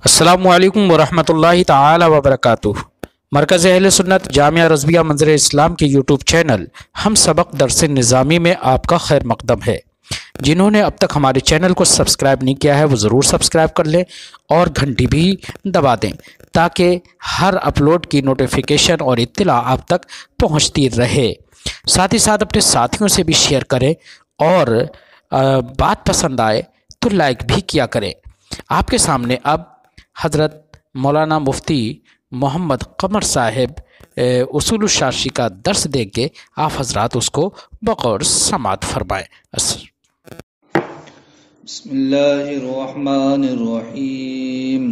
السلام علیکم ورحمۃ اللہ تعالی وبرکاتہ۔ مرکز اہل سنت جامعہ رضویہ منظر اسلام کے یوٹیوب چینل ہم سبق درس نظامی میں آپ کا خیر مقدم ہے۔ جنہوں نے اب تک ہمارے چینل کو سبسکرائب نہیں کیا ہے وہ ضرور سبسکرائب کر لیں اور گھنٹی بھی دبا دیں تاکہ ہر اپلوڈ کی نوٹیفیکیشن اور اطلاع آپ تک پہنچتی رہے۔ ساتھ ہی ساتھ اپنے ساتھیوں سے بھی شیئر کریں اور بات پسند آئے تو لائک بھی کیا کریں۔ آپ کے سامنے اب حضرت مولانا مفتی محمد قمر صاحب اصول الشاشی کا درس دیں گے، آپ حضرات اس کو بغور سماعت فرمائیں۔ بسم اللہ الرحمن الرحیم۔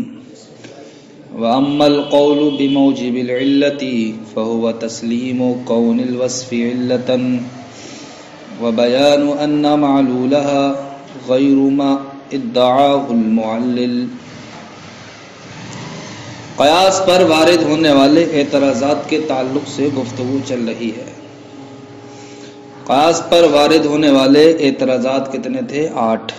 وَأَمَّا الْقَوْلُ بِمَوْجِبِ الْعِلَّةِ فَهُوَ تَسْلِيمُ كَوْنِ الْوَصْفِ عِلَّةً وَبَيَانُ أَنَّ مَعْلُولَهَا غَيْرُ مَا ادعاه المعلل۔ قیاس پر وارد ہونے والے اعتراضات کے تعلق سے گفتگو چل رہی ہے۔ قیاس پر وارد ہونے والے اعتراضات کتنے تھے؟ 8۔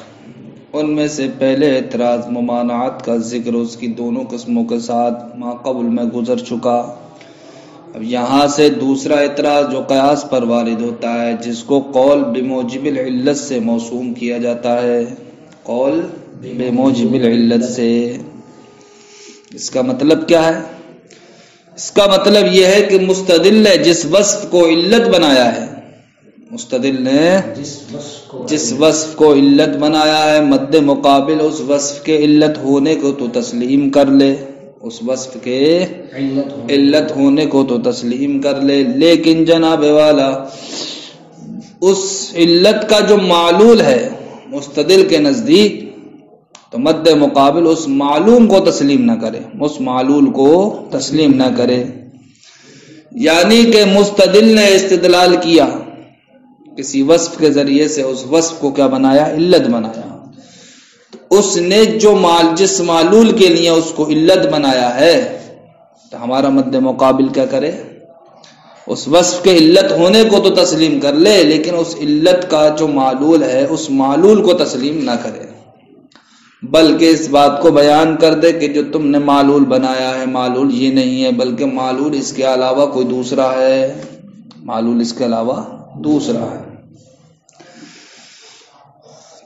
ان میں سے پہلے اعتراض ممانعت کا ذکر اس کی دونوں قسموں کے ساتھ ما قبل میں گزر چکا۔ اب یہاں سے دوسرا اعتراض جو قیاس پر وارد ہوتا ہے، جس کو قول بموجب العلت سے موسوم کیا جاتا ہے، قول بموجب العلت سے۔ اس کا مطلب کیا ہے؟ اس کا مطلب یہ ہے کہ مستدل نے جس وصف کو علت بنایا ہے، مستدل نے جس وصف کو علت بنایا ہے، مد مقابل اس وصف کے علت ہونے کو تو تسلیم کر لے، اس وصف کے علت ہونے کو تو تسلیم کر لے، لیکن جناب والا اس علت کا جو معلول ہے مستدل کے نزدیک، تو مد مقابل اس معلوم کو تسلیم نہ کرے، اس معلول کو تسلیم نہ کرے۔ یعنی کہ مستدل نے استدلال کیا کسی وصف کے ذریعے سے، اس وصف کو کیا بنایا؟ علت بنایا۔ تو اس نے جو جس معلول کے لیے اس کو علت بنایا ہے، تو ہمارا مد مقابل کیا کرے؟ اس وصف کے علت ہونے کو تو تسلیم کر لے، لیکن اس علت کا جو معلول ہے اس معلول کو تسلیم نہ کرے، بلکہ اس بات کو بیان کر دے کہ جو تم نے معلول بنایا ہے معلول یہ نہیں ہے، بلکہ معلول اس کے علاوہ کوئی دوسرا ہے، معلول اس کے علاوہ دوسرا ہے۔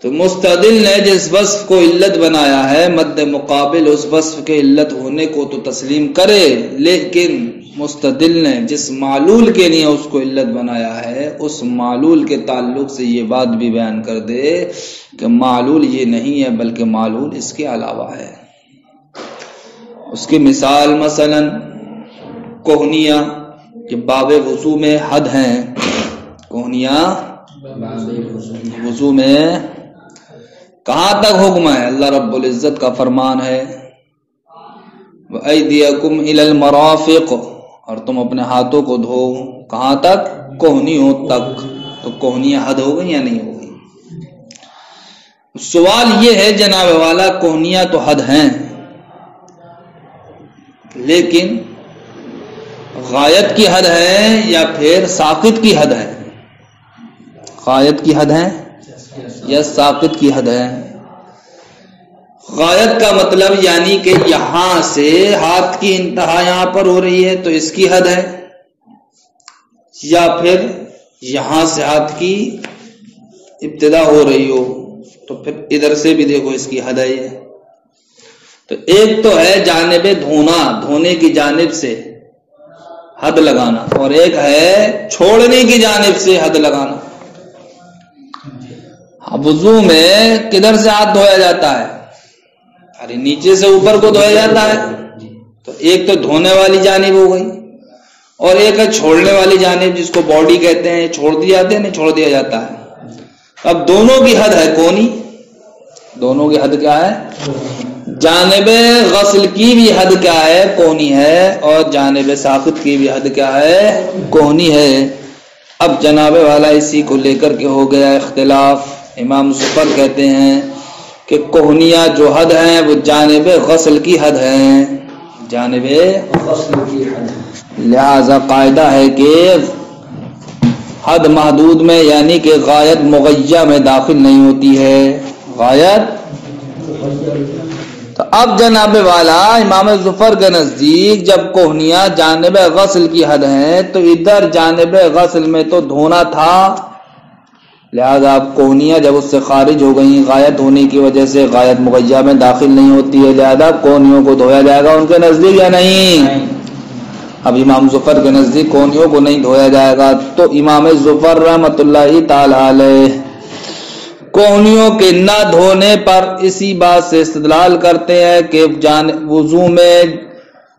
تو مستدل نے جس وصف کو علت بنایا ہے، مد مقابل اس وصف کے علت ہونے کو تو تسلیم کرے، لیکن مستدل نے جس معلول کے لیے اس کو علت بنایا ہے، اس معلول کے تعلق سے یہ بات بھی بیان کر دے کہ معلول یہ نہیں ہے بلکہ معلول اس کے علاوہ ہے۔ اس کی مثال مثلا کوہنیاں کہ باب وضو میں حد ہیں، کوہنیاں وضو میں کہاں تک حکم ہے؟ اللہ رب العزت کا فرمان ہے وَأَيْدِيَكُمْ إِلَى الْمَرَافِقِ، اور تم اپنے ہاتھوں کو دھو، کہاں تک؟ کوہنیوں تک۔ تو کوہنیاں حد ہو گئی یا نہیں ہو گئی؟ سوال یہ ہے جناب والا، کوہنیاں تو حد ہیں، لیکن غایت کی حد ہے یا پھر ساقط کی حد ہے؟ غایت کی حد ہے یا ساقط کی حد ہے؟ غایت کا مطلب یعنی کہ یہاں سے ہاتھ کی انتہا یہاں پر ہو رہی ہے تو اس کی حد ہے، یا پھر یہاں سے ہاتھ کی ابتدا ہو رہی ہو تو پھر ادھر سے بھی دیکھو اس کی حد ہے۔ یہ تو ایک تو ہے جانب دھونا، دھونے کی جانب سے حد لگانا، اور ایک ہے چھوڑنے کی جانب سے حد لگانا۔ وضو میں کدھر سے ہاتھ دھویا جاتا ہے؟ ارے نیچے سے اوپر کو دھویا جاتا ہے، تو ایک تو دھونے والی جانب ہو گئی، اور ایک ہے چھوڑنے والی جانب جس کو باڈی کہتے ہیں، چھوڑ دیا جاتے ہیں نہیں چھوڑ دیا جاتا ہے۔ اب دونوں کی حد ہے کونی، دونوں کی حد کیا ہے؟ جانب غسل کی بھی حد کیا ہے؟ کونی ہے، اور جانب ساقط کی بھی حد کیا ہے؟ کونی ہے۔ اب جناب والا اسی کو لے کر کے ہو گیا اختلاف۔ امام زفر کہتے ہیں کہ کوہنیاں جو حد ہیں وہ جانب غسل کی حد ہیں، جانب غسل کی حد۔ لہذا قاعدہ ہے کہ حد محدود میں یعنی کہ غایت مغیہ میں داخل نہیں ہوتی ہے، غایت تو اب جناب والا امام ظفر کے نزدیک جب کوہنیاں جانب غسل کی حد ہیں تو ادھر جانب غسل میں تو دھونا تھا، لہذا اب کوہنیاں جب اس سے خارج ہو گئیں غایت ہونے کی وجہ سے غایت مغیّہ میں داخل نہیں ہوتی ہے، لہذا کوہنیوں کو دھویا جائے گا ان کے نزدیک یا نہیں؟ اب امام ظفر کے نزدیک کوہنیوں کو نہیں دھویا جائے گا، تو امام ظفر رحمۃ اللہ تعالی علیہ کوہنیوں کے نہ دھونے پر اسی بات سے استدلال کرتے ہیں کہ وضو میں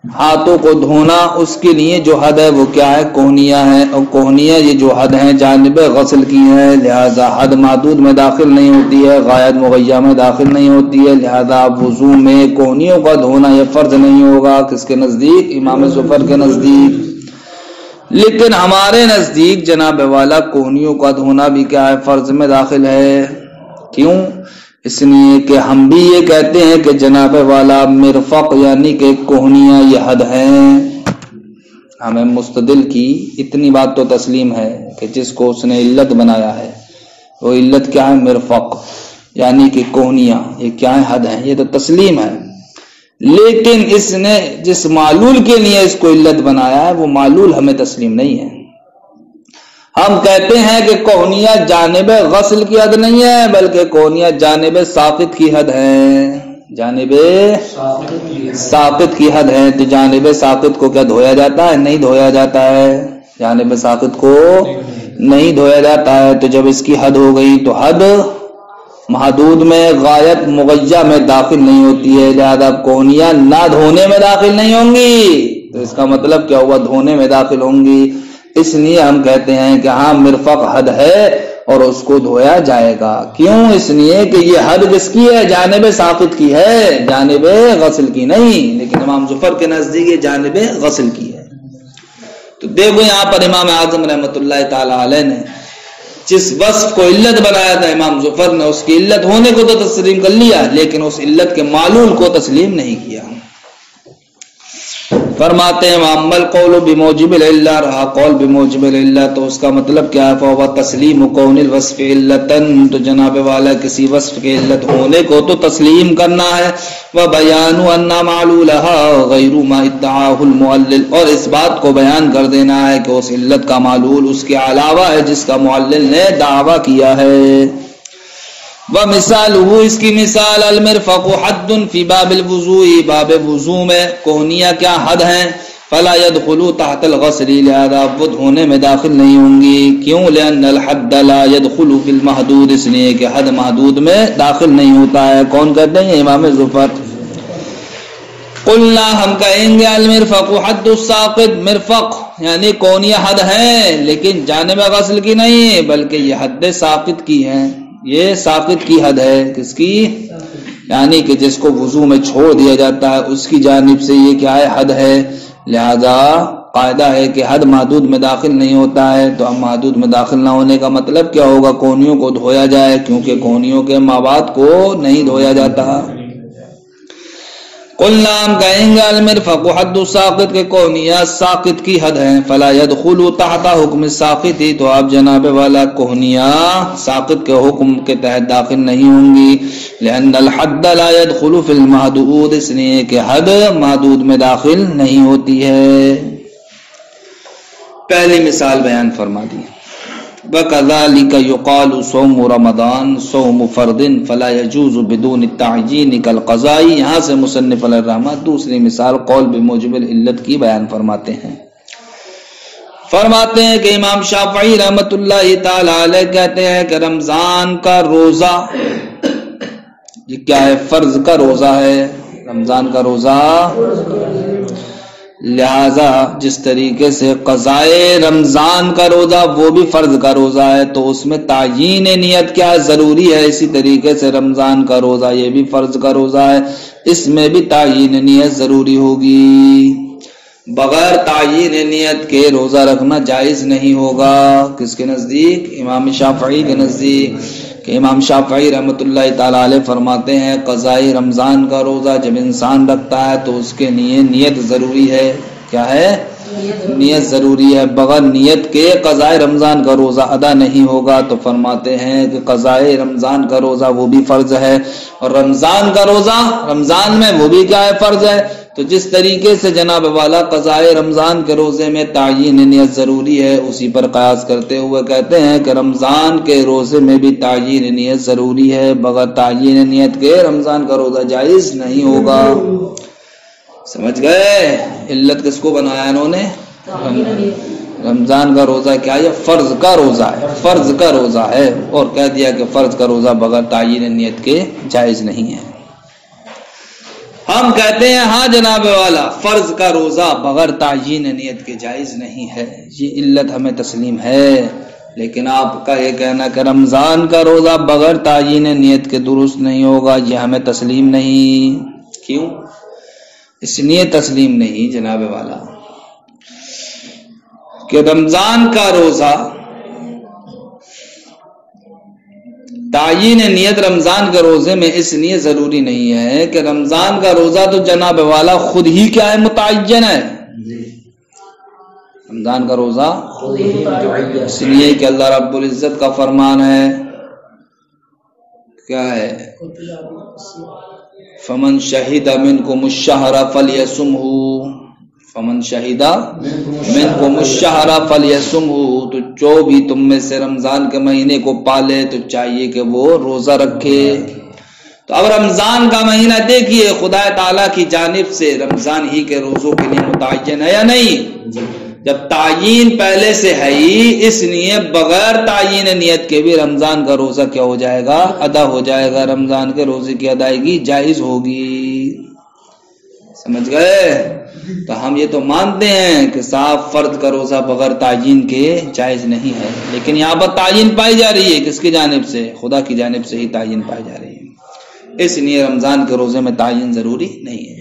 ہاتھوں کو دھونا اس کے لیے جو حد ہے وہ کیا ہے؟ کوہنیاں ہیں، اور کوہنیاں یہ جو حد ہیں جانب غسل کی ہیں، لہذا حد محدود میں داخل نہیں ہوتی ہے، غایت مغیّہ میں داخل نہیں ہوتی ہے، لہذا وضو میں کوہنیوں کا دھونا یہ فرض نہیں ہوگا۔ کس کے نزدیک؟ امام ظفر کے نزدیک۔ لیکن ہمارے نزدیک جناب والا کوہنیوں کا دھونا بھی کیا ہے؟ فرض میں داخل ہے۔ کیوں؟ اس لیے کہ ہم بھی یہ کہتے ہیں کہ جناب والا مرفق یعنی کہ کوہنیاں یہ حد ہیں۔ ہمیں مستدل کی اتنی بات تو تسلیم ہے کہ جس کو اس نے علت بنایا ہے وہ علت کیا ہے؟ مرفق یعنی کہ کوہنیاں یہ کیا ہے؟ حد ہیں، یہ تو تسلیم ہے۔ لیکن اس نے جس معلول کے لیے اس کو علت بنایا ہے وہ معلول ہمیں تسلیم نہیں ہے۔ ہم کہتے ہیں کہ کوہنیاں جانب غسل کی حد نہیں ہے بلکہ کوہنیاں جانب ساقط کی حد ہے، جانب ساقط کی حد ہے۔ تو جانب ساقط کو کیا دھویا جاتا ہے؟ نہیں دھویا جاتا ہے، جانب ساقط کو نہیں دھویا جاتا ہے۔ تو جب اس کی حد ہو گئی تو حد محدود میں غایت مغیّہ میں داخل نہیں ہوتی ہے، لہذا کوہنیاں نہ دھونے میں داخل نہیں ہوں گی، تو اس کا مطلب کیا ہوا؟ دھونے میں داخل ہوں گی۔ اس لیے ہم کہتے ہیں کہ ہاں مرفق حد ہے اور اس کو دھویا جائے گا۔ کیوں؟ اس لیے کہ یہ حد کس کی ہے؟ جانب ساقط کی ہے، جانب غسل کی نہیں۔ لیکن امام ظفر کے نزدیک یہ جانب غسل کی ہے۔ تو دیکھو یہاں پر امام اعظم رحمۃ اللہ تعالی علیہ نے جس وصف کو علت بنایا تھا امام ظفر نے اس کی علت ہونے کو تو تسلیم کر لیا، لیکن اس علت کے معلول کو تسلیم نہیں کیا۔ فرماتے ہیں وَأَمَّا الْقَوْلُ بِمُوجِبِ الْعِلَّةِ، رہا قول بموجب العلت تو اس کا مطلب کیا ہے؟ فَهُوَ تَسْلِيمُ كَوْنِ الْوَصْفِ عِلَّةً، تو جناب والا کسی وصف کے علت ہونے کو تو تسلیم کرنا ہے۔ وَبَيَانُ أَنَّ مَعْلُولَهَا غَيْرُ مَا ادَّعَاهُ الْمُعَلِّلُ، اور اس بات کو بیان کر دینا ہے کہ اس علت کا معلول اس کے علاوہ ہے جس کا معلل نے دعویٰ کیا ہے۔ وَمِثَالُهُ، اس کی مثال المرفق حد فی باب الوضوء، باب وضو میں کوہنیاں کیا حد ہیں؟ فلا يدخل تحت الغسل، لہذا وہ دھونے میں داخل نہیں ہوں گی۔ کیوں؟ لأن الحد لا يدخل في المحدود، اس لیے کہ حد محدود میں داخل نہیں ہوتا ہے۔ کون کہتے ہیں؟ امام ظفر۔ قلنا، ہم کہیں گے المرفق حد الساقط، مرفق یعنی کوہنیاں حد ہیں لیکن جانب غسل کی نہیں بلکہ یہ حد ساقط کی ہیں، یہ ساقط کی حد ہے۔ کس کی؟ یعنی کہ جس کو وضو میں چھوڑ دیا جاتا ہے اس کی جانب سے یہ کیا ہے؟ حد ہے۔ لہذا قاعدہ ہے کہ حد محدود میں داخل نہیں ہوتا ہے، تو اب محدود میں داخل نہ ہونے کا مطلب کیا ہوگا؟ کوہنیوں کو دھویا جائے، کیونکہ کوہنیوں کے مواد کو نہیں دھویا جاتا۔ قلنا، ہم کہیں گے المرفق حد الساقط کے کوہنیاں ساقط کی حد ہیں، فلا يدخل تحت حکم الساقط، تو آپ جناب والا کوہنیاں ساقط کے حکم کے تحت داخل نہیں ہوں گی۔ لأن الحد لا يدخل في المحدود، اس لیے کہ حد محدود میں داخل نہیں ہوتی ہے۔ پہلی مثال بیان فرما دی۔ وَكَذَلِكَ يُقَالُ صَوْمُ رَمَضَانَ صَوْمُ فَرْضٍ فَلَا يَجُوزُ بِدُونِ التَّعْجِيلِ كَالْقَضَاءِ، یہاں سے مصنف علیہ الرحمہ دوسری مثال قول بموجب العلت کی بیان فرماتے ہیں۔ فرماتے ہیں کہ امام شافعی رحمۃ اللہ تعالی علیہ کہتے ہیں کہ رمضان کا روزہ یہ کیا ہے؟ فرض کا روزہ ہے، رمضان کا روزہ، لہذا جس طریقے سے قضائے رمضان کا روزہ وہ بھی فرض کا روزہ ہے تو اس میں تعیین نیت کیا ضروری ہے، اسی طریقے سے رمضان کا روزہ یہ بھی فرض کا روزہ ہے، اس میں بھی تعیین نیت ضروری ہوگی۔ بغیر تعیین نیت کے روزہ رکھنا جائز نہیں ہوگا۔ کس کے نزدیک؟ امام شافعی کے نزدیک، کہ امام شافعی رحمۃ اللہ تعالی علیہ فرماتے ہیں قضائی رمضان کا روزہ جب انسان رکھتا ہے تو اس کے لیے نیت ضروری ہے۔ کیا ہے؟ نیت ضروری ہے، بغیر نیت کے قضاء رمضان کا روزہ ادا نہیں ہوگا۔ تو فرماتے ہیں کہ قضاء رمضان کا روزہ وہ بھی فرض ہے، اور رمضان کا روزہ رمضان میں وہ بھی کیا ہے؟ فرض ہے۔ تو جس طریقے سے جناب والا قضاء رمضان کے روزے میں تعیین نیت ضروری ہے، اسی پر قیاس کرتے ہوئے کہتے ہیں کہ رمضان کے روزے میں بھی تعیین نیت ضروری ہے، بغیر تعیین نیت کے رمضان کا روزہ جائز نہیں ہوگا۔ سمجھ گئے؟ علت کس کو بنایا انہوں نے؟ رمضان کا روزہ کیا ہے؟ فرض کا روزہ ہے، فرض کا روزہ ہے، اور کہہ دیا کہ فرض کا روزہ بغیر تعیین نیت کے جائز نہیں ہے۔ ہم کہتے ہیں ہاں جناب والا، فرض کا روزہ بغیر تعیین نیت کے جائز نہیں ہے، یہ علت ہمیں تسلیم ہے، لیکن آپ کا یہ کہنا کہ رمضان کا روزہ بغیر تعیین نیت کے درست نہیں ہوگا، یہ ہمیں تسلیم نہیں۔ کیوں اس لیے تسلیم نہیں جناب والا کہ رمضان کا روزہ تعیین نیت رمضان کے روزے میں اس لیے ضروری نہیں ہے کہ رمضان کا روزہ تو جناب والا خود ہی کیا ہے؟ متعین ہے۔ رمضان کا روزہ اس لیے کہ اللہ رب العزت کا فرمان ہے، کیا ہے؟ فمن شہد منکم الشہر فلیصمہ، فمن شہد منکم الشہر فلیصمہ، تو جو بھی تم میں سے رمضان کے مہینے کو پالے تو چاہیے کہ وہ روزہ رکھے۔ تو اب رمضان کا مہینہ دیکھیے خدا تعالیٰ کی جانب سے رمضان ہی کے روزوں کے لیے متعین ہے یا نہیں؟ جب تعین پہلے سے ہے ہی، اس لیے بغیر تعین نیت کے بھی رمضان کا روزہ کیا ہو جائے گا؟ ادا ہو جائے گا، رمضان کے روزے کی ادائیگی جائز ہوگی۔ سمجھ گئے؟ تو ہم یہ تو مانتے ہیں کہ صاحب فرض کا روزہ بغیر تعین کے جائز نہیں ہے، لیکن یہاں پر تعین پائی جا رہی ہے کس کی جانب سے؟ خدا کی جانب سے ہی تعین پائی جا رہی ہے، اس لیے رمضان کے روزے میں تعین ضروری نہیں ہے۔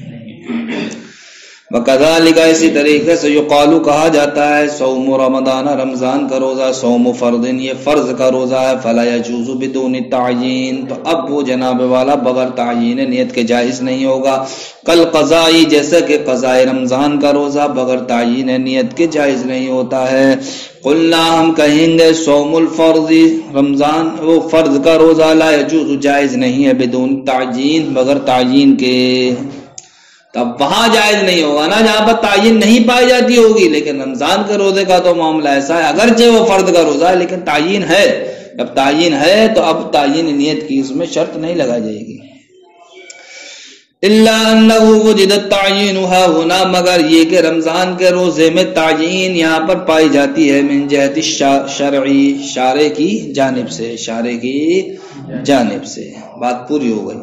وَكَذَلِكَ اسی طریقے سے یقالو کہا جاتا ہے صوم رمضان، رمضان کا روزہ صوم فرض، یہ فرض کا روزہ ہے، فلا يجوز بدون تعین، تو اب وہ جناب والا بغیر تعین نیت کے جائز نہیں ہوگا۔ کل قضائی، جیسا کہ قضاء رمضان کا روزہ بغیر تعین نیت کے جائز نہیں ہوتا ہے۔ قلنا ہم کہیں گے صوم الفرض، رمضان وہ فرض کا روزہ لا يجوز جائز نہیں ہے بدون تعین، بغیر تعین کے۔ تب وہاں جائز نہیں ہوگا نا جہاں پر تعین نہیں پائی جاتی ہوگی، لیکن رمضان کے روزے کا تو معاملہ ایسا ہے، اگرچہ وہ فرض کا روزہ ہے لیکن تعین ہے، جب تعین ہے تو اب تعین نیت کی اس میں شرط نہیں لگائی جائے گی۔ الا انه وجد التعین هنا، مگر یہ کہ رمضان کے روزے میں تعین یہاں پر پائی جاتی ہے من جہت شرعی، شارع کی جانب سے، شارع کی جانب سے۔ بات پوری ہو گئی۔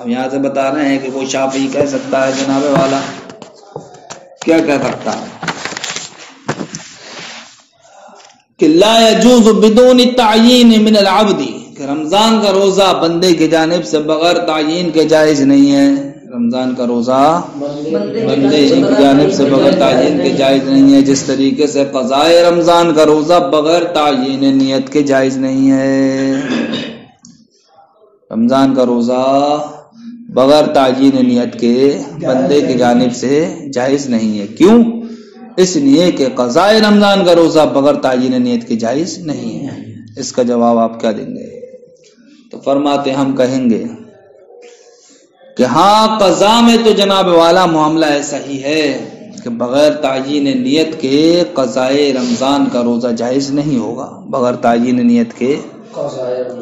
ہم یہاں سے بتا رہے ہیں کہ کوئی شافعی کہہ سکتا ہے جناب والا، کیا کہہ سکتا ہے کہ لا يجوز بدون تعین من العبد، کہ رمضان کا روزہ بندے کی جانب سے بغیر تعین کے جائز نہیں ہے، رمضان کا روزہ بندے کی جانب سے بغیر تعین کے جائز نہیں ہے، جس طریقے سے قضاء رمضان کا روزہ بغیر تعین نیت کے جائز نہیں ہے۔ رمضان کا روزہ بغیر تعین نیت کے بندے کی جانب سے جائز نہیں ہے، کیوں؟ اس لیے کہ قضاء رمضان کا روزہ بغیر تعین نیت کے جائز نہیں ہے۔ اس کا جواب آپ کیا دیں گے؟ تو فرماتے ہم کہیں گے کہ ہاں قضاء میں تو جناب والا معاملہ ایسا ہی ہے کہ بغیر تعین نیت کے قضاء رمضان کا روزہ جائز نہیں ہوگا، بغیر تعین نیت کے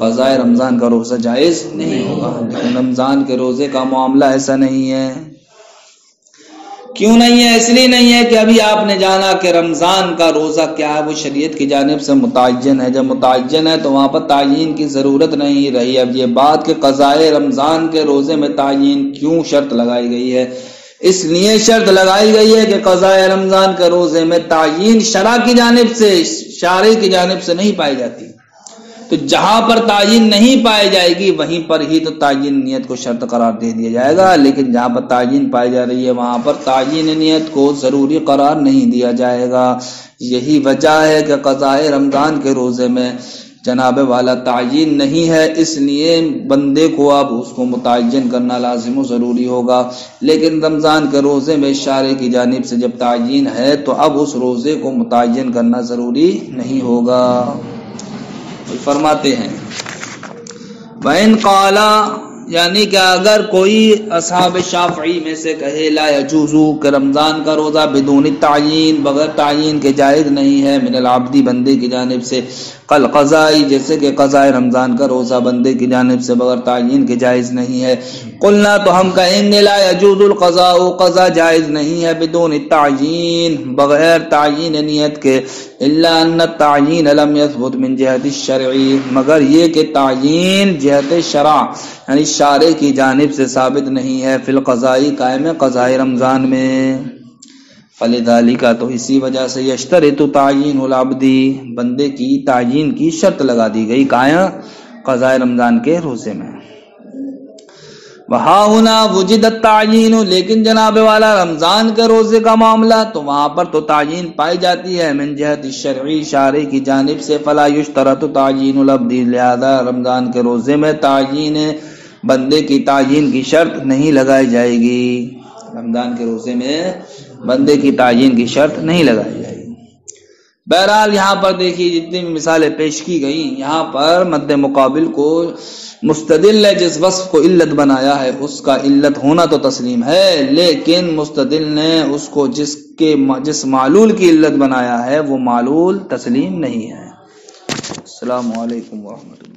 قضاء رمضان کا روزہ جائز نہیں ہوگا، لیکن رمضان کے روزے کا معاملہ ایسا نہیں ہے۔ کیوں نہیں ہے؟ اس لیے نہیں ہے کہ ابھی آپ نے جانا کہ رمضان کا روزہ کیا ہے، وہ شریعت کی جانب سے متعین ہے، جب متعین ہے تو وہاں پر تعین کی ضرورت نہیں رہی۔ اب یہ بات کہ قضاء رمضان کے روزے میں تعین کیوں شرط لگائی گئی ہے، اس لیے شرط لگائی گئی ہے کہ قضاء رمضان کے روزے میں تعین شرع کی جانب سے، شارع کی جانب سے نہیں پائی جاتی، تو جہاں پر تعین نہیں پائی جائے گی وہیں پر ہی تو تعین نیت کو شرط قرار دے دیا جائے گا، لیکن جہاں پر تعین پائی جا رہی ہے وہاں پر تعین نیت کو ضروری قرار نہیں دیا جائے گا۔ یہی وجہ ہے کہ قضاء رمضان کے روزے میں جناب والا تعین نہیں ہے، اس لیے بندے کو اب اس کو متعین کرنا لازم و ضروری ہوگا۔ لیکن رمضان کے روزے میں شارع کی جانب سے جب تعین ہے تو اب اس روزے کو متعین کرنا ضروری نہیں ہوگا۔ فرماتے ہیں وَإِنْ قَالَ، یعنی کہ اگر کوئی اصحاب شافعی میں سے کہے لا یجوزو کہ رمضان کا روزہ بدون تعین، بغیر تعین کے جائز نہیں ہے، من العبدی بندے کی جانب سے، قل قضائی جیسے کہ قضاء رمضان کا روزہ بندے کی جانب سے بغیر تعین کے جائز نہیں ہے، قلنا تو ہم کہیں گے لا یجوز القضاء، قضاء جائز نہیں ہے بدون التعین بغیر تعین نیت کے، الا ان التعین لم يثبت من جہت الشرعی، مگر یہ کہ تعین جہت شرع یعنی شارع کی جانب سے ثابت نہیں ہے، فی القضاء قائم قضاء رمضان میں، فلذالک تو اسی وجہ سے یشترط تعین العبدی بندے کی تعین کی شرط لگا دی گئی قائم قضاء رمضان کے روزے میں۔ وہاں ہونا وجد التعین، لیکن جناب والا رمضان کے روزے کا معاملہ تو وہاں پر تو تعین پائی جاتی ہے من جہت الشرعی شارع کی جانب سے، فلا یشترط تعین العبدی، لہذا رمضان کے روزے میں تعین بندے کی تعین کی شرط نہیں لگائی جائے گی، رمضان کے روزے میں بندے کی تعین کی شرط نہیں لگائی جائے گی۔ بہرحال یہاں پر دیکھیے جتنی بھی مثالیں پیش کی گئی، یہاں پر مد مقابل کو مستدل ہے جس وصف کو علت بنایا ہے اس کا علت ہونا تو تسلیم ہے، لیکن مستدل نے اس کو جس معلول کی علت بنایا ہے وہ معلول تسلیم نہیں ہے۔ السلام علیکم ورحمۃ اللہ۔